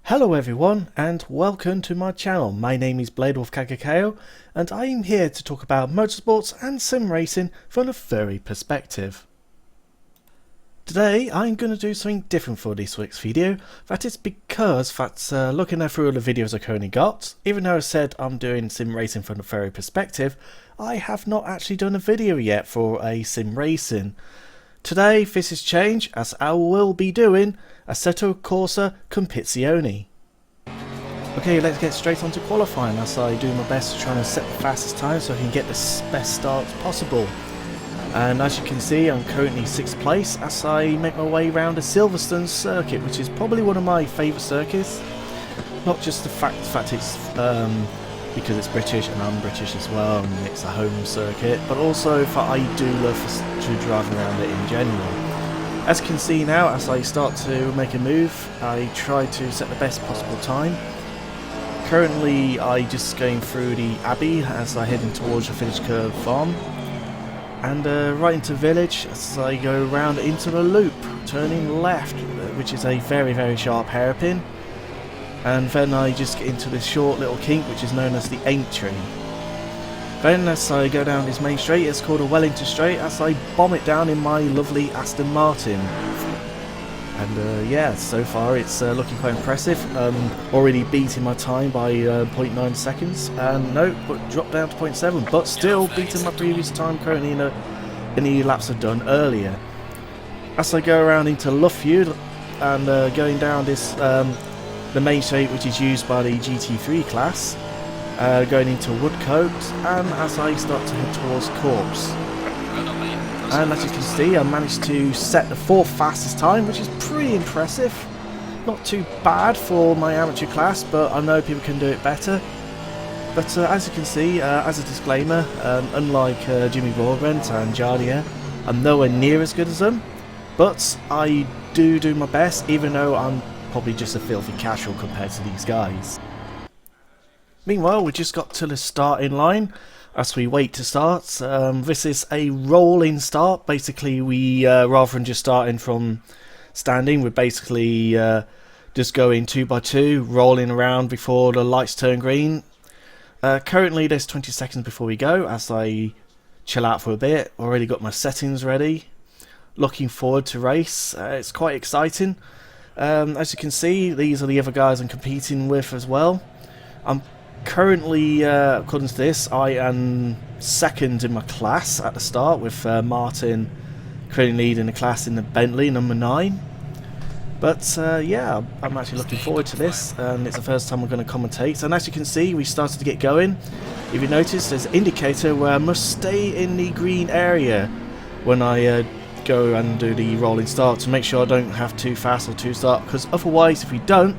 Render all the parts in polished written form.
Hello everyone and welcome to my channel. My name is Bladewolf Kagekiyo and I am here to talk about motorsports and sim racing from a furry perspective. Today I'm going to do something different for this week's video. That is because looking through all the videos I currently got, even though I said I'm doing sim racing from a furry perspective, I have not actually done a video yet for a sim racing. Today this has changed as I will be doing Assetto Corsa Compitzione. Okay, let's get straight on to qualifying as I do my best to try and set the fastest time so I can get the best start possible. And as you can see, I'm currently 6th place as I make my way around the Silverstone circuit, which is probably one of my favourite circuits. Not just the fact it's because it's British and I'm British as well and it's a home circuit, but also that I do love to drive around it in general. As you can see now, as I start to make a move, I try to set the best possible time. Currently I'm just going through the Abbey as I heading towards the finish curve farm. And right into village as I go round into the loop, turning left, which is a very sharp hairpin. And then I just get into this short little kink which is known as the entry. Then as I go down this main straight, it's called a Wellington straight, as I bomb it down in my lovely Aston Martin. And yeah, so far it's looking quite impressive. Already beating my time by 0.9 seconds, and no, but dropped down to 0.7, but still beating my previous time currently in the laps I've done earlier. As I go around into Luffield and going down this the main straight which is used by the GT3 class, going into Woodcote, and as I start to head towards Corpse. And as you can see, I managed to set the 4th fastest time, which is pretty impressive. Not too bad for my amateur class, but I know people can do it better. But as you can see, as a disclaimer, unlike Jimmy Broadbent and Jardier, I'm nowhere near as good as them. But I do my best, even though I'm probably just a filthy casual compared to these guys. Meanwhile, we just got to the starting line as we wait to start. This is a rolling start. Basically, we rather than just starting from standing, we're basically just going 2 by 2, rolling around before the lights turn green. Currently, there's 20 seconds before we go as I chill out for a bit. Already got my settings ready. Looking forward to race. It's quite exciting. As you can see, these are the other guys I'm competing with as well. I'm currently, according to this, I am 2nd in my class at the start, with Martin currently leading the class in the Bentley number 9. But yeah, I'm actually looking forward to this, and it's the first time I'm going to commentate. And as you can see, we started to get going. If you notice, there's an indicator where I must stay in the green area when I go and do the rolling start, to make sure I don't have too fast or too start, because otherwise if we don't,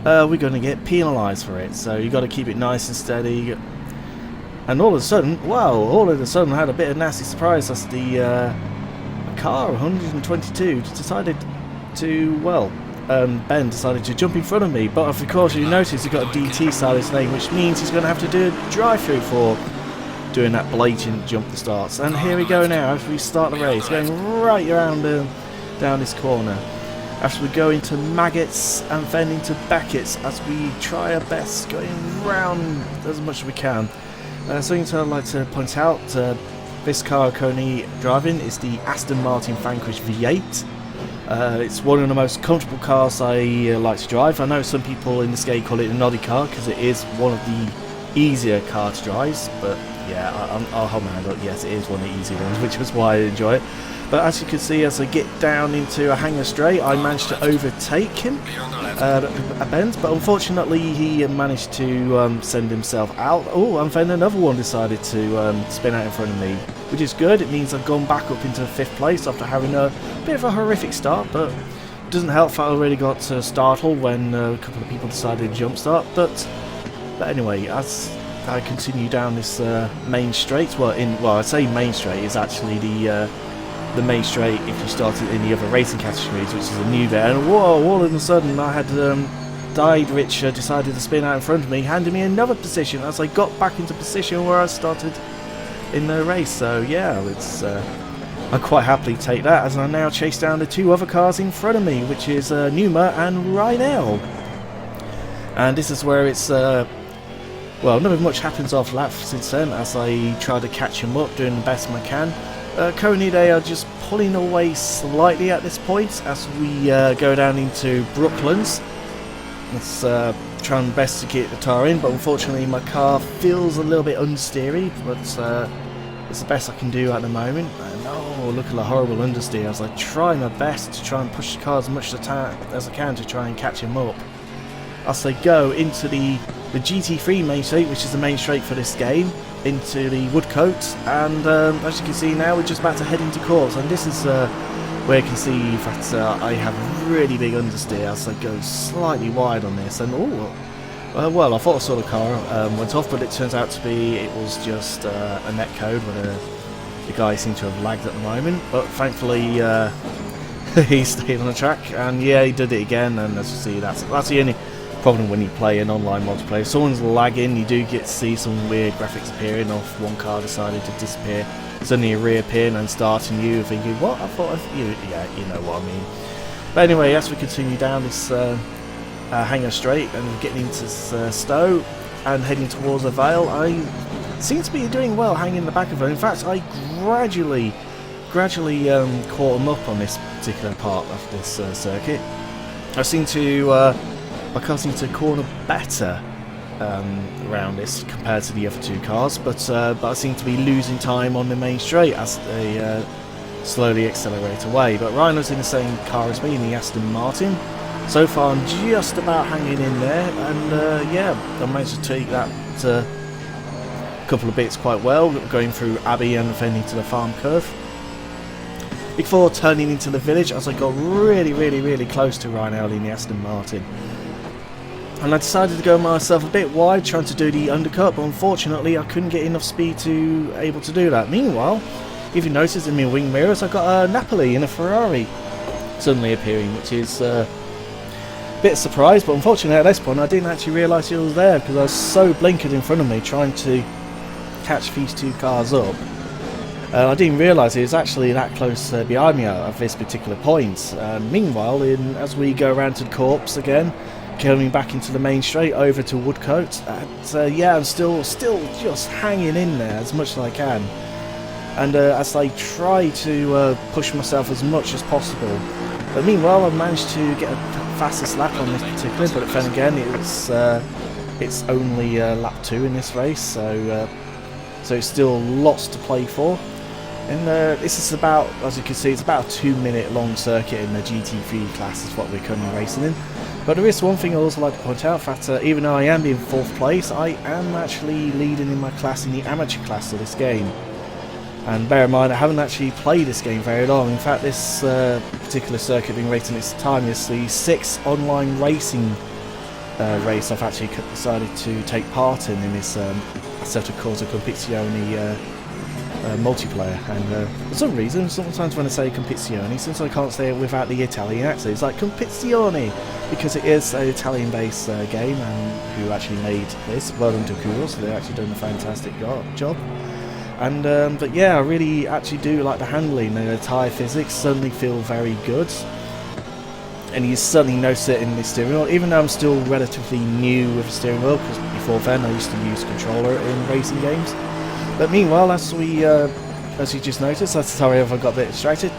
we're going to get penalised for it. So you got to keep it nice and steady. And all of a sudden, wow, I had a bit of nasty surprise as the car 122 decided to, well, Ben decided to jump in front of me. But of course you notice he's got a DT style his name, which means he's going to have to do a drive-through for doing that blatant jump that starts. And here we go now as we start the race, going right around down this corner. As we go into Maggots and then into Beckett's as we try our best going round as much as we can. Something I'd like to point out, this car I'm currently driving is the Aston Martin Vanquish V8. It's one of the most comfortable cars I like to drive. I know some people in this game call it a noddy car because it is one of the easier car to drive, but yeah, I'll hold my hand up. Yes, it is one of the easy ones, which is why I enjoy it. But as you can see, as I get down into a hanger straight, I managed to overtake him at a bend, but unfortunately he managed to send himself out. Oh, and then another one decided to spin out in front of me, which is good. It means I've gone back up into 5th place after having a bit of a horrific start, but it doesn't help that I already got startled when a couple of people decided to jump start. But anyway, as I continue down this main straight, well, I say main straight, is actually the main straight if you started in the other racing categories, which is a new bit. And whoa, all of a sudden I had Died Rich decided to spin out in front of me, handing me another position as I got back into position where I started in the race. So yeah, it's I quite happily take that as I now chase down the 2 other cars in front of me, which is Numa and Rydell. And this is where it's well, nothing much happens after that since then, as I try to catch him up, doing the best I can. Currently they are just pulling away slightly at this point as we go down into Brooklands. Let's try and best to get the tar in, but unfortunately my car feels a little bit understeery, but it's the best I can do at the moment. And oh, look at the horrible understeer as I try my best to try and push the car as much as I can to try and catch him up. As they go into the GT3 main straight, which is the main straight for this game, into the Woodcote, and as you can see now we're just about to head into course, and this is where you can see that I have a really big understeer as I go slightly wide on this, and well, I thought I saw the car went off, but it turns out to be it was just a netcode where the guy seemed to have lagged at the moment, but thankfully he stayed on the track, and yeah, he did it again, and as you see that's the only problem when you play an online multiplayer. If someone's lagging, you do get to see some weird graphics appearing off one car decided to disappear, suddenly reappearing and starting you thinking, what? I thought yeah, you know what I mean. But anyway, as we continue down this hangar straight and getting into Stowe and heading towards the Vale, I seem to be doing well hanging in the back of her. In fact, I gradually caught him up on this particular part of this circuit. I seem to my car seems to corner better around this compared to the other two cars, but I seem to be losing time on the main straight as they slowly accelerate away. But Rhino's in the same car as me, in the Aston Martin. So far I'm just about hanging in there, and yeah, I managed to take that couple of bits quite well, going through Abbey and then into the farm curve, before turning into the village as I got really close to Rhino in the Aston Martin. And I decided to go myself a bit wide, trying to do the undercut, but unfortunately I couldn't get enough speed to able to do that. Meanwhile, if you notice in my wing mirrors, I got a Napoli in a Ferrari suddenly appearing, which is a bit surprised, but unfortunately at this point I didn't actually realise he was there because I was so blinkered in front of me trying to catch these two cars up. I didn't realise he was actually that close behind me at this particular point. Meanwhile, as we go around to the corpse again, coming back into the main straight over to Woodcote, and yeah, I'm still just hanging in there as much as I can, and as I try to push myself as much as possible. But meanwhile, I've managed to get a fastest lap on this particular, but then again it's only lap 2 in this race, so it's still lots to play for. And this is about, as you can see, it's about a 2-minute long circuit in the GT3 class is what we're currently racing in. But there is one thing I'd also like to point out, that even though I am in 4th place, I am actually leading in my class in the amateur class of this game. And bear in mind, I haven't actually played this game very long. In fact, this particular circuit being raced in its time is the 6th online racing race I've actually decided to take part in this Assetto Corsa Compitzione multiplayer. And for some reason, sometimes when I say Compitzione, since I can't say it without the Italian accent, it's like Compitzione, because it is an Italian-based game, and who actually made this, well done to Kudos, so they're actually doing a fantastic job. And but yeah, I really actually do like the handling, and the tyre physics suddenly feel very good. And you certainly notice it in the steering wheel, even though I'm still relatively new with the steering wheel, because before then I used to use controller in racing games. But meanwhile, as you just noticed, sorry if I got a bit distracted,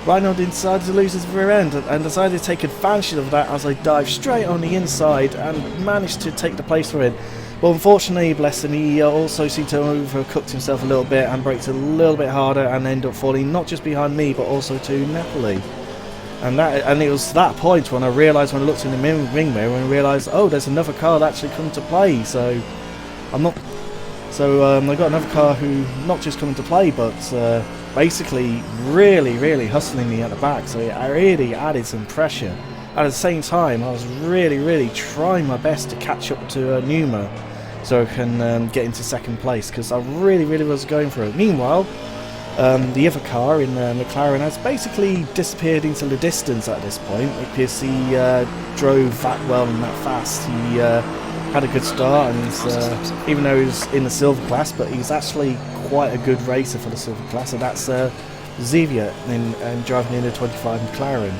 Rhino decided to lose his rear end and decided to take advantage of that as I dived straight on the inside and managed to take the place for it. But unfortunately, bless him, he also seemed to have overcooked himself a little bit and braked a little bit harder and ended up falling not just behind me but also to Napoli. And it was that point when I realised, when I looked in the ring mirror and realised, oh, there's another car that actually come to play. So I got another car who not just come into play, but basically really hustling me at the back. So I really added some pressure. At the same time, I was really trying my best to catch up to Numa, so I can get into 2nd place, because I really was going for it. Meanwhile, the other car in McLaren has basically disappeared into the distance at this point, because he drove that well and that fast. He had a good start, and even though he was in the silver class, but he's actually quite a good racer for the silver class, and that's Xavier and driving in a 25 McLaren.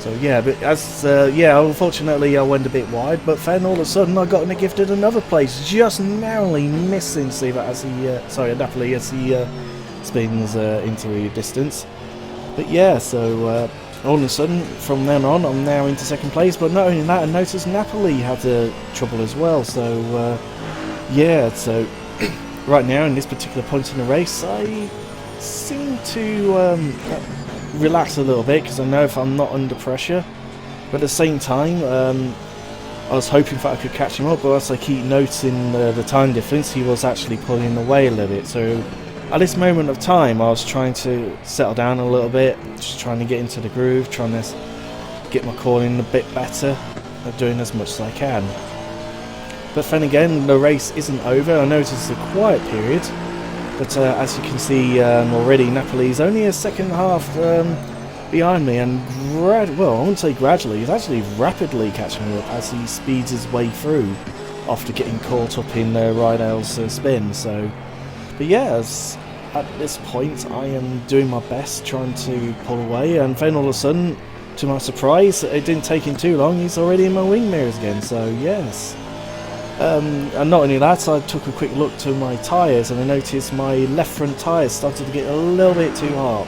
So yeah, but as unfortunately I went a bit wide, but then all of a sudden I got gifted another place, just narrowly missing Napoli as he spins into the distance. But yeah, so all of a sudden from then on I'm now into second place. But not only that, I noticed Napoli had trouble as well. So so right now in this particular point in the race, I seem to relax a little bit because I know if I'm not under pressure. But at the same time, I was hoping that I could catch him up, but as I keep noticing the time difference, he was actually pulling away a little bit. So at this moment of time, I was trying to settle down a little bit, just trying to get into the groove, trying to get my calling a bit better, doing as much as I can. But then again, the race isn't over. I noticed it's a quiet period. But as you can see already, Napoli's only a second half behind me, and I wouldn't say gradually, he's actually rapidly catching me up as he speeds his way through after getting caught up in Rydell's spin. So, but yeah, at this point I am doing my best trying to pull away, and then all of a sudden, to my surprise, it didn't take him too long, he's already in my wing mirrors again, so yes. And not only that, I took a quick look to my tyres and I noticed my left front tyres started to get a little bit too hot.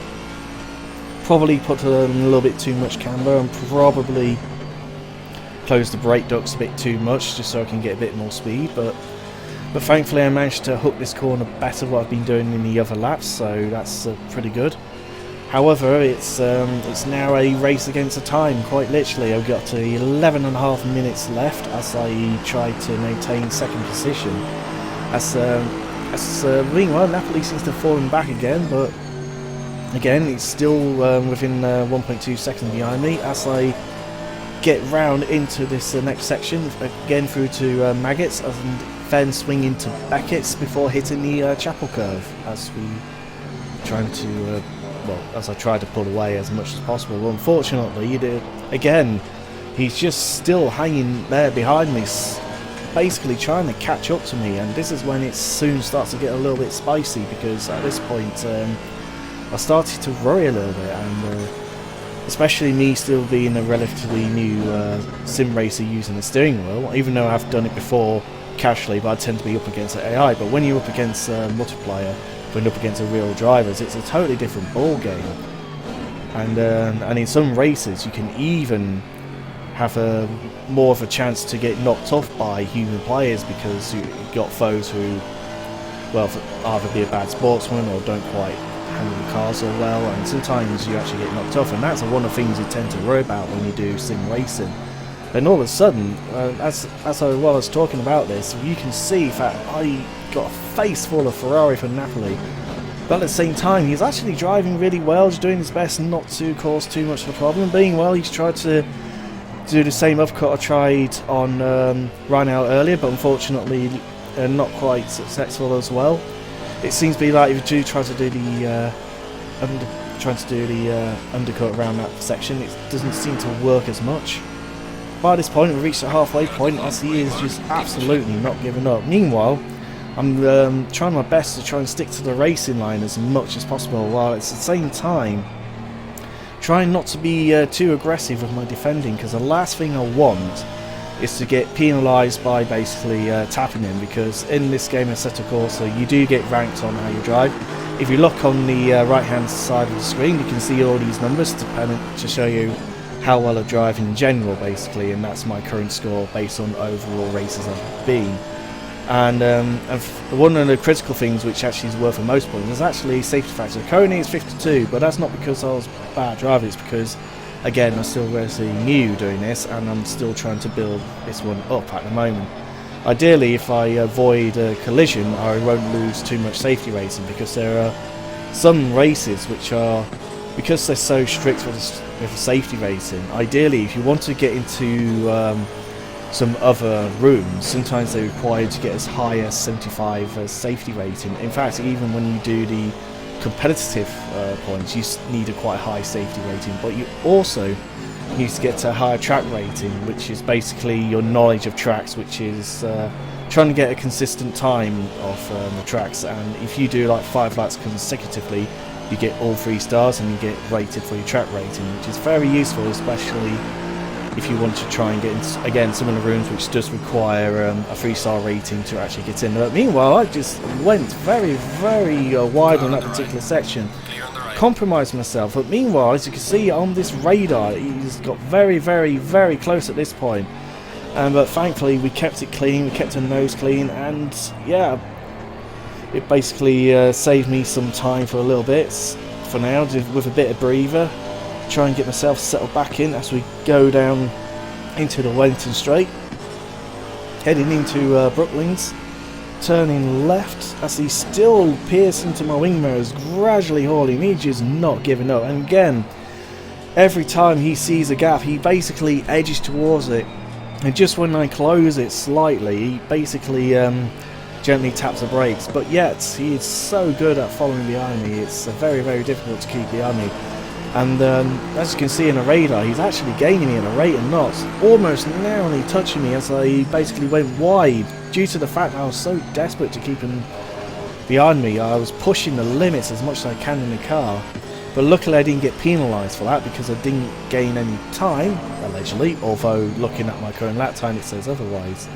Probably put a little bit too much camber and probably closed the brake ducts a bit too much just so I can get a bit more speed. But thankfully I managed to hook this corner better than what I've been doing in the other laps, so that's pretty good. However, it's now a race against the time, quite literally. I've got to 11.5 minutes left as I try to maintain second position. Meanwhile, Napoli seems to have fallen back again, but again, it's still within 1.2 seconds behind me as I get round into this next section, again through to Maggots, and then swing into Beckett's before hitting the chapel curve as I try to pull away as much as possible. Well, unfortunately, again, he's just still hanging there behind me, basically trying to catch up to me, and this is when it soon starts to get a little bit spicy, because at this point I started to worry a little bit, and especially me still being a relatively new sim racer using the steering wheel, even though I've done it before casually, but I tend to be up against the AI. But when you're up against multiplayer, when up against the real drivers, it's a totally different ball game. And in some races, you can even have more of a chance to get knocked off by human players, because you've got foes who, well, either be a bad sportsman or don't quite handle the car so well, and sometimes you actually get knocked off, and that's one of the things you tend to worry about when you do sim racing. Then all of a sudden, as I was talking about this, you can see that I got a face full of Ferrari for Napoli, but at the same time he's actually driving really well, just doing his best not to cause too much of a problem. Being well, he's tried to do the same upcut I tried on Rydell earlier, but unfortunately not quite successful as well. It seems to be like if you do try to do the undercut around that section, it doesn't seem to work as much. By this point, we've reached the halfway point as he is just absolutely not giving up. Meanwhile, I'm trying my best to try and stick to the racing line as much as possible, while at the same time trying not to be too aggressive with my defending, because the last thing I want is to get penalised by basically tapping him, because in this game of Assetto Corsa you do get ranked on how you drive. If you look on the right hand side of the screen, you can see all these numbers to show you how well I drive in general, basically, and that's my current score based on overall races I've been. And one of the critical things which actually is worth the most points is actually safety factor. Currently it's 52, but that's not because I was a bad driver, it's because, again, I'm still relatively new doing this, and I'm still trying to build this one up at the moment. Ideally, if I avoid a collision, I won't lose too much safety rating, because there are some races which are, because they're so strict with the safety rating, ideally if you want to get into some other rooms, sometimes they require you to get as high as 75 safety rating. In fact, even when you do the competitive points, you need a quite high safety rating, but you also need to get to a higher track rating, which is basically your knowledge of tracks, which is trying to get a consistent time of the tracks. And if you do like 5 laps consecutively, you get all 3 stars and you get rated for your track rating, which is very useful, especially if you want to try and get into, again, some of the rooms which does require a 3-star rating to actually get in. But meanwhile, I just went very wide on that particular section, compromised myself. But meanwhile, as you can see on this radar, he's got very close at this point. But thankfully we kept it clean, we kept the nose clean, and yeah, it basically saved me some time for a little bit for now, with a bit of breather. Try and get myself settled back in as we go down into the Wellington Straight, heading into Brooklands, turning left as he still piercing into my wing mirrors, gradually hauling. He's just not giving up, and again, every time he sees a gap he basically edges towards it, and just when I close it slightly he basically gently taps the brakes. But yet he is so good at following behind me, it's very difficult to keep behind me. And as you can see in the radar, he's actually gaining me at a rate of knots, almost narrowly touching me as I basically went wide, due to the fact that I was so desperate to keep him behind me. I was pushing the limits as much as I can in the car, but luckily I didn't get penalised for that because I didn't gain any time, allegedly, although looking at my current lap time it says otherwise.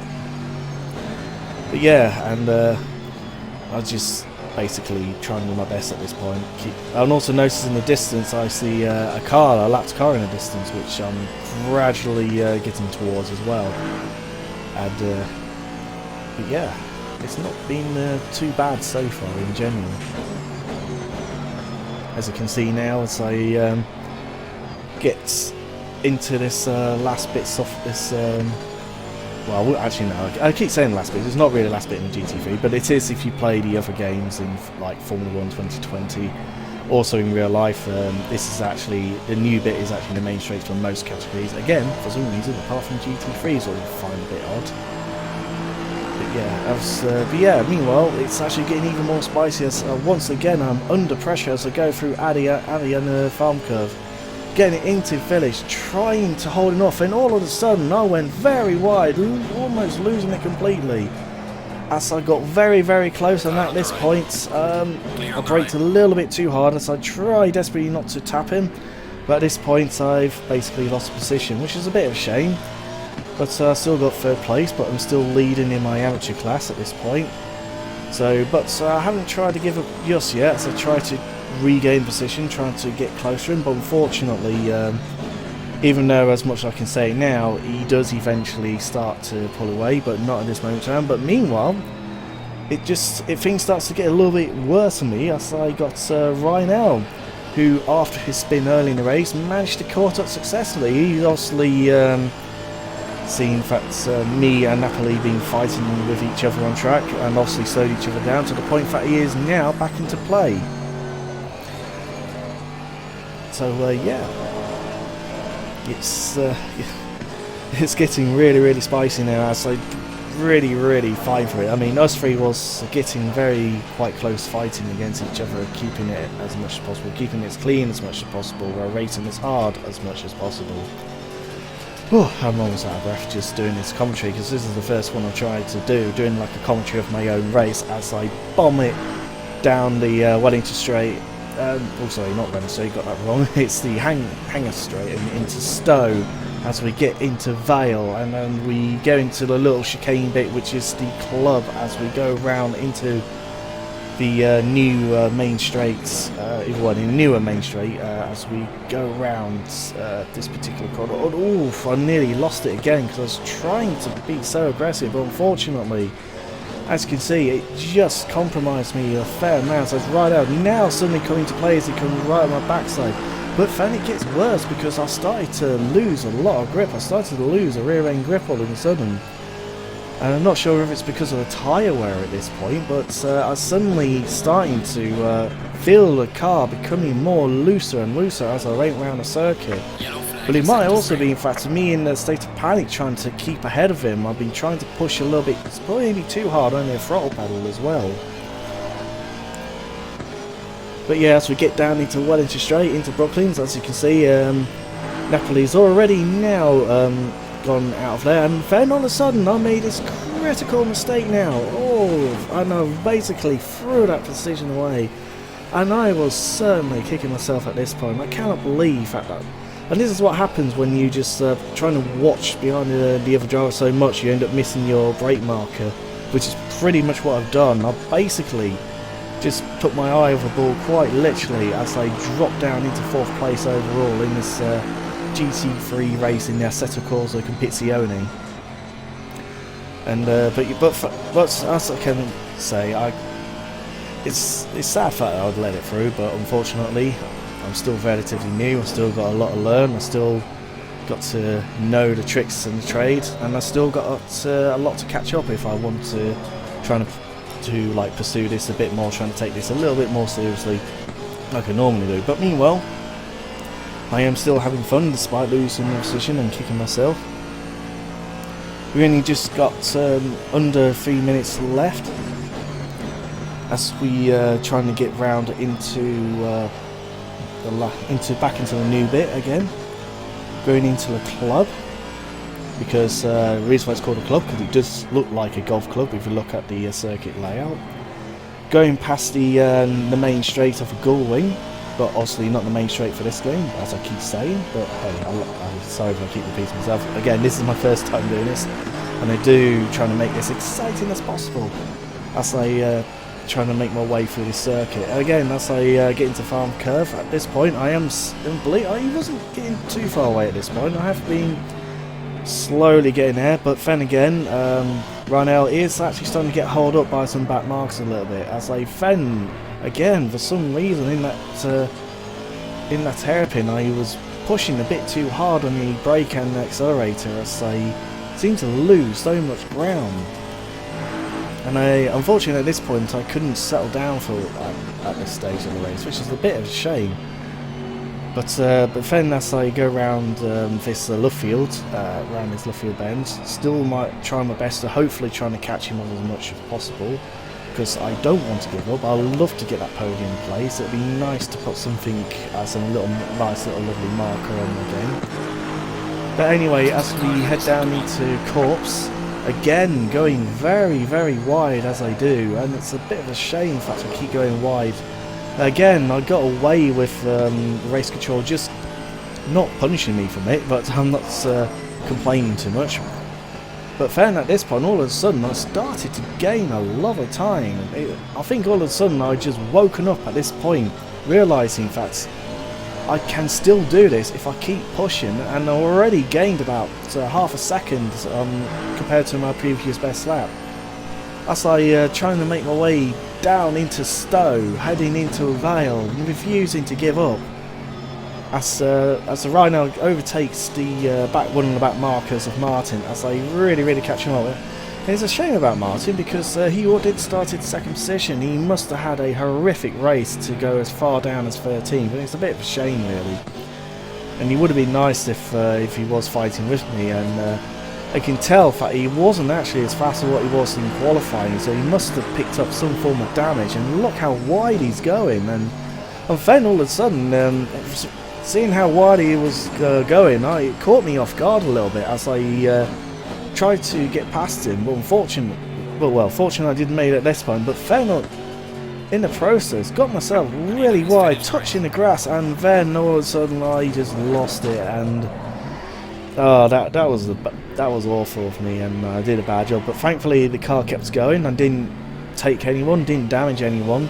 But yeah, and I just basically trying to do my best at this point. And also notice in the distance I see a lapped car in the distance, which I'm gradually getting towards as well. And but yeah, it's not been too bad so far in general. As you can see now, as I get into this last bits of this. Well, actually no, I keep saying the last bit, it's not really the last bit in the GT3, but it is if you play the other games in like Formula 1 2020, also in real life. This is actually, the new bit is actually the main straight for most categories, again, for some reason, apart from GT3s, what I find a bit odd. But yeah, meanwhile, it's actually getting even more spicy as once again I'm under pressure as I go through Addy and Farm Curve. Getting it into village, trying to hold it off, and all of a sudden I went very wide, almost losing it completely. As I got very close, and at this point I braked a little bit too hard as I tried desperately not to tap him, but at this point I've basically lost position, which is a bit of a shame. But I still got 3rd place, but I'm still leading in my amateur class at this point. So, but I haven't tried to give up just yet, so I try to regain position, trying to get closer to him, but unfortunately, even though as much as I can say now, he does eventually start to pull away, but not at this moment in time. But meanwhile, things starts to get a little bit worse for me as I got Ryan, who after his spin early in the race managed to caught up successfully. He's obviously seen that me and Napoli been fighting with each other on track, and obviously slowed each other down to the point that he is now back into play. So yeah, it's getting really spicy now as I really fight for it. I mean, us three was getting quite close, fighting against each other, keeping it as much as possible, keeping it as clean as much as possible, while racing as hard as much as possible. I'm almost out of breath just doing this commentary, because this is the first one I tried to do, doing like a commentary of my own race as I bomb it down the Wellington Straight. Oh sorry, not Wellington Straight, got that wrong. It's the Hanger Straight and into Stowe as we get into Vale, and then we go into the little chicane bit, which is the club, as we go round into the new main straights, newer main straight, as we go around this particular corner. Oh, I nearly lost it again because I was trying to be so aggressive, but unfortunately, as you can see, it just compromised me a fair amount. So I was right out. Now suddenly coming to play as he comes right on my backside. But then it gets worse because I started to lose a lot of grip. I started to lose a rear end grip all of a sudden. And I'm not sure if it's because of the tyre wear at this point, but I was suddenly starting to feel the car becoming more looser and looser as I went around the circuit. But it might also be, in fact, me in a state of panic trying to keep ahead of him. I've been trying to push a little bit, it's probably maybe too hard on the throttle pedal as well. But yeah, as we get down into Wellington Straight, into Brooklands, as you can see, Napoli's already now gone out of there, and then all of a sudden I made this critical mistake now. Oh, and I basically threw that decision away. and I was certainly kicking myself at this point. I cannot believe that. And this is what happens when you just trying to watch behind the other driver so much, you end up missing your brake marker, which is pretty much what I've done. I basically just took my eye off the ball quite literally as I dropped down into 4th place overall in this GT3 race in the Assetto Corsa Compitzione. And but as I can say, it's sad that I'd let it through, but unfortunately I'm still relatively new. I've still got a lot to learn. I've still got to know the tricks and the trade, and I've still got a lot to catch up if I want to try to like pursue this a bit more, trying to take this a little bit more seriously like I normally do. But meanwhile, I am still having fun despite losing the position and kicking myself. We only just got under 3 minutes left as we trying to get round into back into the new bit again, going into the club, because the reason why it's called a club, because it does look like a golf club if you look at the circuit layout. Going past the main straight off of Gullwing, but obviously not the main straight for this game, as I keep saying. But hey, I'm sorry if I keep repeating myself. Again, this is my first time doing this, and I do trying to make this exciting as possible as I trying to make my way through this circuit. Again, as I get into Farm Curve, at this point I wasn't getting too far away at this point. I have been slowly getting there, but then again, Rynel is actually starting to get hauled up by some back marks a little bit, as I then again, for some reason in that hairpin, I was pushing a bit too hard on the brake and the accelerator, as I seemed to lose so much ground. And unfortunately at this point I couldn't settle down for at this stage of the race, which is a bit of a shame. But then as I go around this love field, around this love field bend, still might try my best to hopefully trying to catch him on as much as possible, because I don't want to give up. I love to get that podium place. It'd be nice to put something as a nice little lovely marker on the game. But anyway, as we head down into Corpse, again going very, very wide as I do, and it's a bit of a shame in fact I keep going wide. Again, I got away with race control just not punishing me from it, but I'm not complaining too much. But then at this point, all of a sudden I started to gain a lot of time. I think all of a sudden I just woken up at this point, realising that I can still do this if I keep pushing, and I already gained about half a second compared to my previous best lap. As I trying to make my way down into Stowe, heading into Vale, refusing to give up. As the Rhino overtakes the one of the back markers of Martin, as I really catch him up. And it's a shame about Martin, because he did start in 2nd position. He must have had a horrific race to go as far down as 13, but it's a bit of a shame really. And he would have been nice if he was fighting with me, and I can tell that he wasn't actually as fast as what he was in qualifying, so he must have picked up some form of damage. And look how wide he's going, and then all of a sudden, seeing how wide he was going, it caught me off guard a little bit as I tried to get past him. But fortunately I didn't make it at this point, but then in the process got myself really wide, touching the grass, and then all of a sudden I just lost it, and that was awful of me, and I did a bad job. But thankfully the car kept going and didn't take anyone, didn't damage anyone,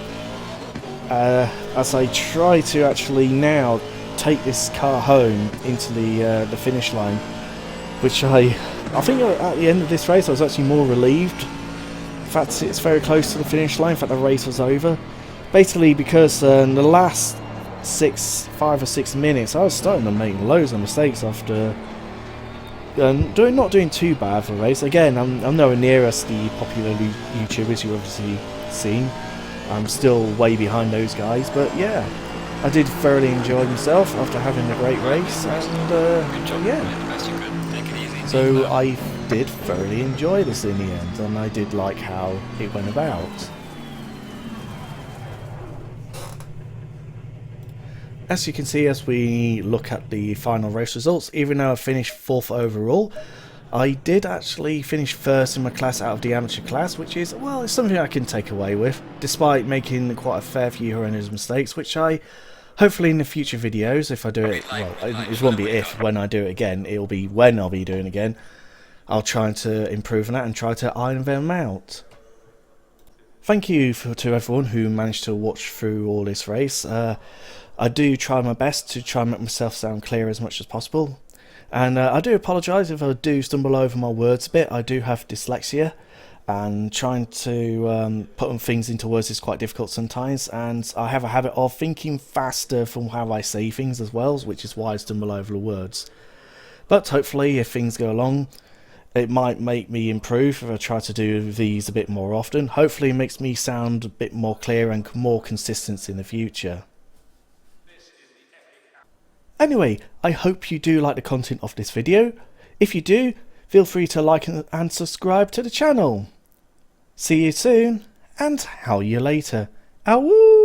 as I try to actually now take this car home into the finish line, which I think at the end of this race I was actually more relieved. In fact, it's very close to the finish line. In fact, the race was over, basically because in the last 5 or 6 minutes I was starting to make loads of mistakes after not doing too bad for the race. Again, I'm nowhere near as the popular YouTubers you've obviously seen. I'm still way behind those guys, but yeah, I did thoroughly enjoy myself after having a great race, and yeah. So I did thoroughly enjoy this in the end, and I did like how it went about. As you can see, as we look at the final race results, even though I finished 4th overall, I did actually finish first in my class out of the amateur class, which is, well, it's something I can take away with, despite making quite a fair few horrendous mistakes, which I, hopefully in the future videos, if I do it, well, it won't be if, when I do it again, it'll be when I'll be doing it again. I'll try to improve on that and try to iron them out. Thank you to everyone who managed to watch through all this race. I do try my best to try and make myself sound clear as much as possible. And I do apologise if I do stumble over my words a bit. I do have dyslexia, and trying to put things into words is quite difficult sometimes, and I have a habit of thinking faster from how I say things as well, which is why I stumble over the words. But hopefully if things go along, it might make me improve if I try to do these a bit more often. Hopefully it makes me sound a bit more clear and more consistent in the future. Anyway, I hope you do like the content of this video. If you do, feel free to like and subscribe to the channel. See you soon, and how you later. Awoo!